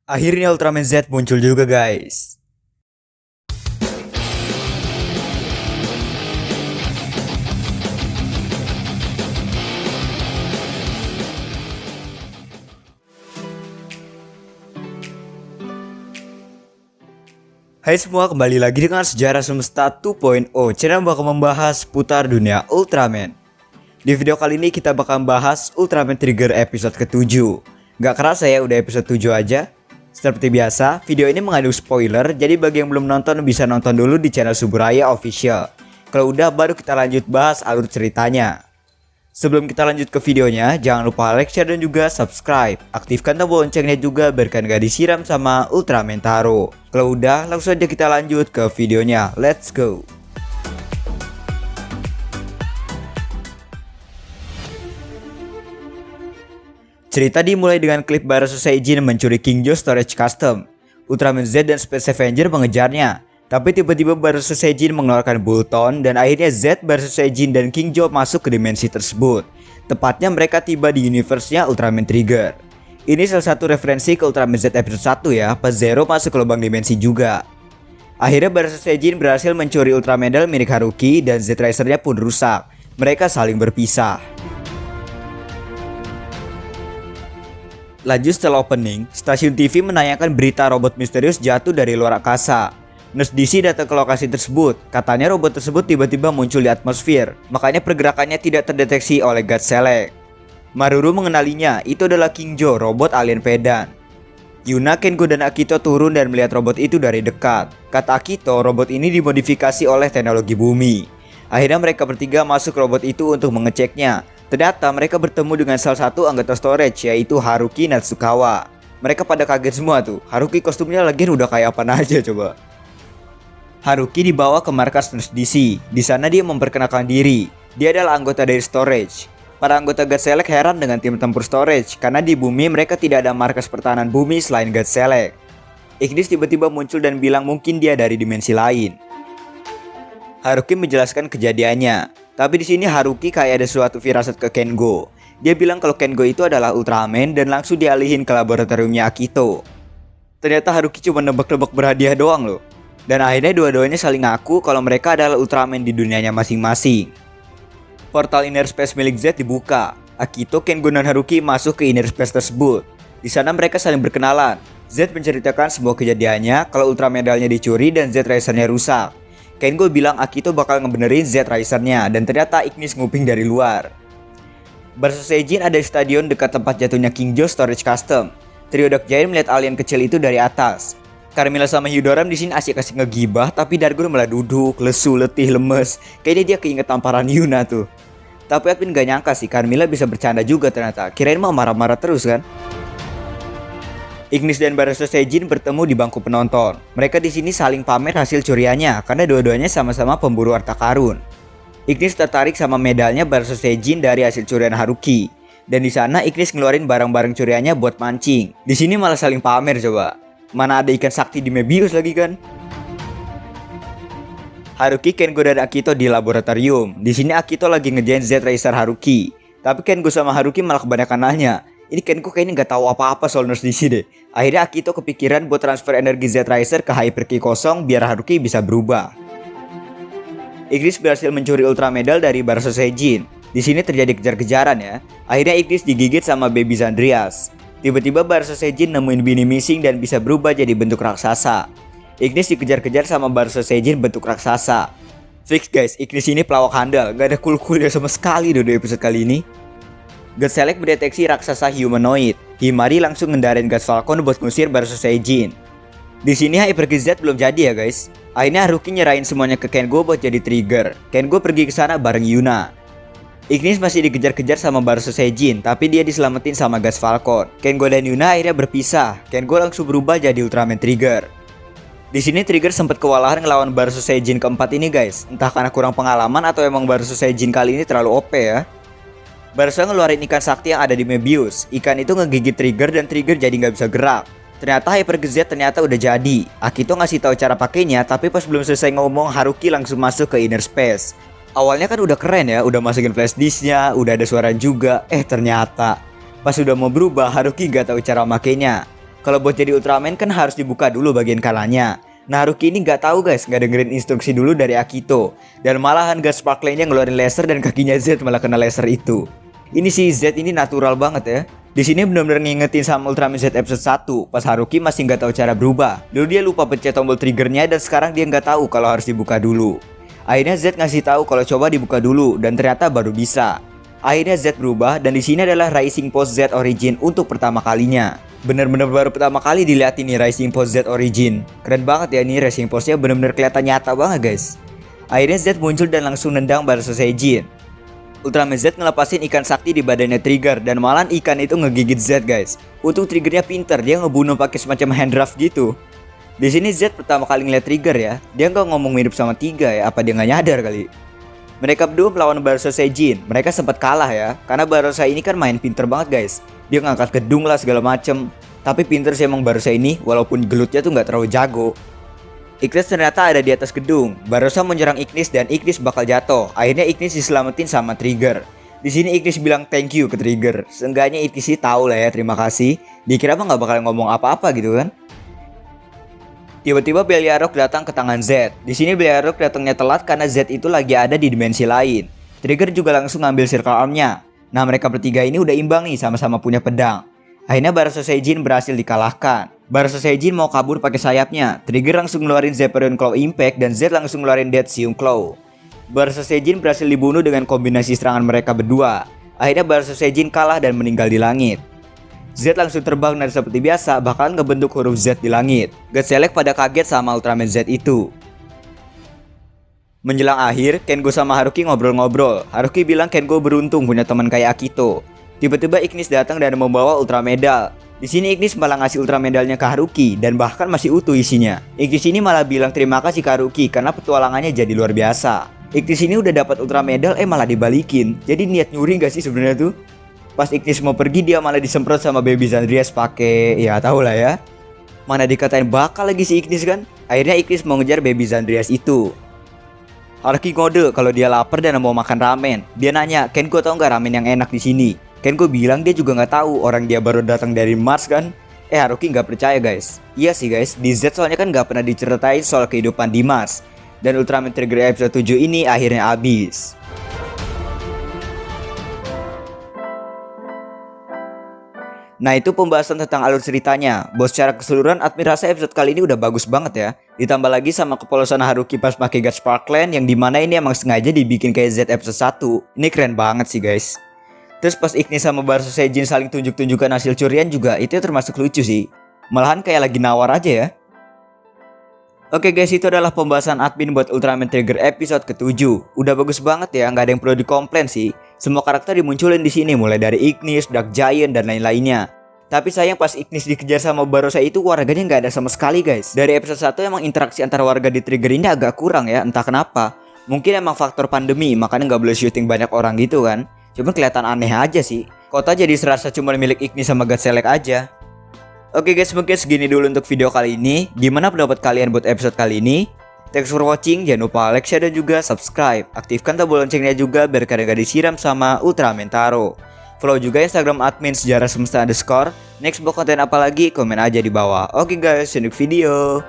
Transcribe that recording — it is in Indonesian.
Akhirnya Ultraman Z muncul juga guys. Hai semua, kembali lagi dengan Sejarah Semesta 2.0, channel bakal membahas seputar dunia Ultraman. Di video kali ini kita bakal membahas Ultraman Trigger episode ke-7. Gak kerasa ya udah episode 7 aja. Seperti biasa, video ini mengandung spoiler, jadi bagi yang belum nonton bisa nonton dulu di channel Suburaya Official. Kalau udah baru kita lanjut bahas alur ceritanya. Sebelum kita lanjut ke videonya, jangan lupa like, share, dan juga subscribe. Aktifkan tombol loncengnya juga biar kalian gak disiram sama Ultraman Taro. Kalau udah, langsung aja kita lanjut ke videonya. Let's go! Cerita dimulai dengan klip Barasu Seijin mencuri Kingjo Storage Custom. Ultraman Z dan Space Avenger mengejarnya. Tapi tiba-tiba Barasu Seijin mengeluarkan Bulton dan akhirnya Z, Barasu Seijin, dan Kingjo masuk ke dimensi tersebut. Tepatnya mereka tiba di universe-nya Ultraman Trigger. Ini salah satu referensi ke Ultraman Z episode 1 ya, pas Zero masuk ke lubang dimensi juga. Akhirnya Barasu Seijin berhasil mencuri Ultra Medal milik Haruki dan Z Racer-nya pun rusak. Mereka saling berpisah. Lanjut setelah opening, stasiun TV menayangkan berita robot misterius jatuh dari luar angkasa. Nurse DC datang ke lokasi tersebut. Katanya robot tersebut tiba-tiba muncul di atmosfer, makanya pergerakannya tidak terdeteksi oleh God Select. Maruru mengenalinya, itu adalah Kingjo, robot alien pedan. Yuna, Kengo, dan Akito turun dan melihat robot itu dari dekat. Kata Akito, robot ini dimodifikasi oleh teknologi bumi. Akhirnya mereka bertiga masuk robot itu untuk mengeceknya. Ternyata mereka bertemu dengan salah satu anggota storage, yaitu Haruki Natsukawa. Mereka pada kaget semua tuh. Haruki kostumnya lagian udah kayak apa aja coba. Haruki dibawa ke markas Nurse DC. Di sana dia memperkenalkan diri. Dia adalah anggota dari storage. Para anggota God Select heran dengan tim tempur storage karena di bumi mereka tidak ada markas pertahanan bumi selain God Select. Ignis tiba-tiba muncul dan bilang mungkin dia dari dimensi lain. Haruki menjelaskan kejadiannya. Tapi di sini Haruki kayak ada suatu firasat ke Kengo. Dia bilang kalau Kengo itu adalah Ultraman dan langsung dialihin ke laboratoriumnya Akito. Ternyata Haruki cuma nebak-nebak berhadiah doang loh. Dan akhirnya dua-duanya saling ngaku kalau mereka adalah Ultraman di dunianya masing-masing. Portal Inner Space milik Z dibuka. Akito, Kengo, dan Haruki masuk ke Inner Space tersebut. Di sana mereka saling berkenalan. Z menceritakan sebuah kejadiannya kalau Ultra Medalnya dicuri dan Z Racer-nya rusak. Kengo bilang Akito bakal ngebenerin Z Racer-nya dan ternyata Ignis nguping dari luar. Barasu Seijin ada di stadion dekat tempat jatuhnya Kingjo Storage Custom. Trio Dark Giant melihat alien kecil itu dari atas. Carmilla sama Hyudoram di sini asik-asik ngegibah, tapi Dargon malah duduk, lesu, letih, lemes. Kayaknya dia keinget tamparan Yuna tuh. Tapi Admin gak nyangka sih Carmilla bisa bercanda juga ternyata. Kirain mah marah-marah terus kan. Ignis dan Barasu Seijin bertemu di bangku penonton. Mereka di sini saling pamer hasil curiannya karena dua-duanya sama-sama pemburu harta karun. Ignis tertarik sama medalnya Barasu Seijin dari hasil curian Haruki. Dan di sana Ignis ngeluarin barang-barang curiannya buat mancing. Di sini malah saling pamer coba. Mana ada ikan sakti di Mebius lagi kan? Haruki, Kengo, dan Akito di laboratorium. Di sini Akito lagi ngejain Z Racer Haruki. Tapi Kengo sama Haruki malah kebanyakan nanya. Ini Kengo kayaknya nggak tahu apa-apa soal Nurse DC deh. Akhirnya Akito kepikiran buat transfer energi Z Racer ke Hyper Key kosong biar Haruki bisa berubah. Ignis berhasil mencuri Ultra Medal dari Barasu Seijin. Di sini terjadi kejar-kejaran ya. Akhirnya Ignis digigit sama Baby Zandrias. Tiba-tiba Barasu Seijin nemuin Bini Missing dan bisa berubah jadi bentuk raksasa. Ignis dikejar-kejar sama Barasu Seijin bentuk raksasa. Fix guys, Ignis ini pelawak handal, gak ada cool-coolnya sama sekali di episode kali ini. God Select mendeteksi raksasa humanoid. Himari langsung ngendarin Gas Falcon buat ngusir Barasu Seijin. Di sini Hyper Key Z belum jadi ya guys. Akhirnya Haruki nyerahin semuanya ke Kengo buat jadi trigger. Kengo pergi ke sana bareng Yuna. Ignis masih dikejar-kejar sama Barasu Seijin, tapi dia diselamatin sama Gas Falcon. Kengo dan Yuna akhirnya berpisah. Kengo langsung berubah jadi Ultraman Trigger. Di sini Trigger sempat kewalahan ngelawan Barasu Seijin keempat ini guys. Entah karena kurang pengalaman atau emang Barasu Seijin kali ini terlalu OP ya. Barasu ngeluarin ikan sakti yang ada di Mebius. Ikan itu ngegigit Trigger dan Trigger jadi nggak bisa gerak. Ternyata Hyper Key Z ternyata udah jadi. Akito ngasih tahu cara pakainya, tapi pas belum selesai ngomong Haruki langsung masuk ke Inner Space. Awalnya kan udah keren ya, udah masukin flash disknya, udah ada suara juga. Ternyata pas udah mau berubah Haruki gak tahu cara makainya. Kalau buat jadi Ultraman kan harus dibuka dulu bagian kanannya. Nah Haruki ini nggak tahu guys, nggak dengerin instruksi dulu dari Akito. Dan malahan God Sparkle-nya ngeluarin laser dan kakinya Z malah kena laser itu. Ini si Z ini natural banget ya. Di sini benar-benar ngingetin sama Ultraman Z episode 1 pas Haruki masih nggak tahu cara berubah. Dulu dia lupa pencet tombol triggernya dan sekarang dia nggak tahu kalau harus dibuka dulu. Akhirnya Z ngasih tahu kalau coba dibuka dulu dan ternyata baru bisa. Akhirnya Z berubah dan di sini adalah Rising Pose Z Origin untuk pertama kalinya. Bener-bener baru pertama kali dilihat ini Rising Pose Z Origin. Keren banget ya ini Rising Pose-nya, bener-bener kelihatan nyata banget guys. Akhirnya Z muncul dan langsung nendang Barso Saijin. Ultraman Z ngelepasin ikan sakti di badannya Trigger dan malahan ikan itu ngegigit Z guys. Untung Triggernya pinter, dia ngebunuh pakai semacam hand draft gitu. Di sini Z pertama kali ngeliat Trigger ya. Dia nggak ngomong mirip sama Tiga ya, apa dia nggak nyadar kali. Mereka berdua melawan Barso Saijin. Mereka sempat kalah ya, karena Barso ini kan main pinter banget guys. Dia ngangkat gedung lah segala macem. Tapi pinter sih emang Barso ini, walaupun gelutnya tuh nggak terlalu jago. Ignis ternyata ada di atas gedung. Barso menyerang Ignis dan Ignis bakal jatuh. Akhirnya Ignis diselamatin sama Trigger. Di sini Ignis bilang thank you ke Trigger. Seenggaknya Ignis sih tahu lah ya terima kasih. Dikira mah nggak bakal ngomong apa-apa gitu kan. Tiba-tiba Beliarok datang ke tangan Z. Di sini Beliarok datangnya telat karena Z itu lagi ada di dimensi lain. Trigger juga langsung ngambil circle arm-nya. Nah mereka bertiga ini udah imbang nih, sama-sama punya pedang. Akhirnya Barso Saijin berhasil dikalahkan. Barso Saijin mau kabur pakai sayapnya. Trigger langsung ngeluarin Zephyrine Claw Impact dan Z langsung ngeluarin Dead Siung Claw. Barso Saijin berhasil dibunuh dengan kombinasi serangan mereka berdua. Akhirnya Barso Saijin kalah dan meninggal di langit. Z langsung terbang dan seperti biasa bakalan ngebentuk huruf Z di langit. God Select pada kaget sama Ultraman Z itu. Menjelang akhir, Kengo sama Haruki ngobrol-ngobrol. Haruki bilang Kengo beruntung punya teman kayak Akito. Tiba-tiba Ignis datang dan membawa Ultra Medal. Di sini Ignis malah ngasih Ultra Medalnya ke Haruki dan bahkan masih utuh isinya. Ignis ini malah bilang terima kasih ke Haruki karena petualangannya jadi luar biasa. Ignis ini udah dapat Ultra Medal malah dibalikin. Jadi niat nyuri gak sih sebenarnya tuh? Pas Ignis mau pergi dia malah disemprot sama Baby Zandrias pakai ya tau lah ya. Mana dikatain bakal lagi si Ignis kan? Akhirnya Ignis mau ngejar Baby Zandrias itu. Haruki ngode kalau dia lapar dan mau makan ramen. Dia nanya, Kengo tau nggak ramen yang enak di sini? Kengo bilang dia juga nggak tahu, orang dia baru datang dari Mars kan. Haruki nggak percaya guys. Iya sih guys, di Z soalnya kan nggak pernah diceritain soal kehidupan di Mars. Dan Ultraman Trigger episode 7 ini akhirnya habis. Nah itu pembahasan tentang alur ceritanya. Bos secara keseluruhan admin rasa episode kali ini udah bagus banget ya. Ditambah lagi sama kepolosan Haruki pas pakai God Sparkland yang dimana ini emang sengaja dibikin kayak Z episode 1. Ini keren banget sih guys. Terus pas Ignis sama Barso Saijin saling tunjuk-tunjukkan hasil curian juga itu termasuk lucu sih. Malahan kayak lagi nawar aja ya. Oke guys, itu adalah pembahasan admin buat Ultraman Trigger episode ke-7. Udah bagus banget ya, nggak ada yang perlu dikomplain sih. Semua karakter dimunculin di sini, mulai dari Ignis, Dark Giant, dan lain-lainnya. Tapi sayang pas Ignis dikejar sama Barosha itu warganya nggak ada sama sekali guys. Dari episode 1 emang interaksi antara warga di Trigger ini agak kurang ya, entah kenapa. Mungkin emang faktor pandemi, makanya nggak boleh syuting banyak orang gitu kan. Cuma kelihatan aneh aja sih. Kota jadi serasa cuma milik Ignis sama God Select aja. Oke guys, mungkin segini dulu untuk video kali ini. Gimana pendapat kalian buat episode kali ini? Thanks for watching, jangan lupa like, share, dan juga subscribe. Aktifkan tombol loncengnya juga biar kalian gak disiram sama Ultraman Taro. Follow juga Instagram admin sejarah semesta_. Next buat konten apa lagi, komen aja di bawah. Oke guys, see you next video.